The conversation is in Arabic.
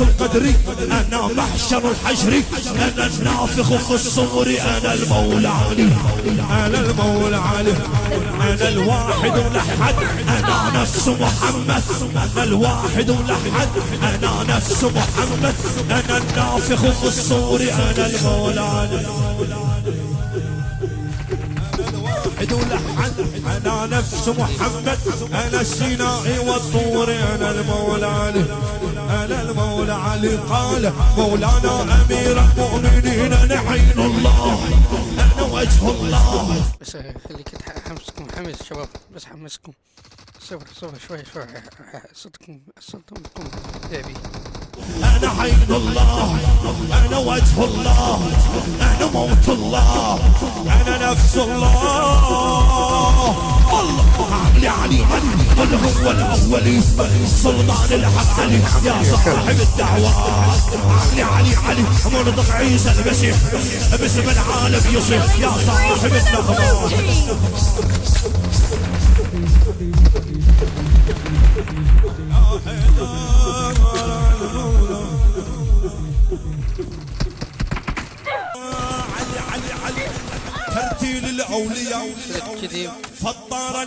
القدري انا محشر الحشري انا النافخ في الصور انا المولى علي انا المولى علي انا الواحد الاحد انا نفس محمد انا الواحد الاحد انا نفس محمد انا النافخ في الصور انا المولى علي الواحد الاحد انا نفس محمد انا السينائي والطور انا المولى علي انا المولى علي قال مولانا امير المؤمنين انا عين الله انا وجه الله. بس خليك حمسكم حمس شباب بس حمسكم صبر شوي صوتكم لعبي. انا عين الله انا وجه الله انا موت الله انا نفس الله. الله علي علي قل هو الاولي سلطان الحق يا صاحب الدعوات علي علي علي مرضق عيسى المسيح باسم العالم يصيح يا صاحب النغمات. علي ترتيل الاولياء فطار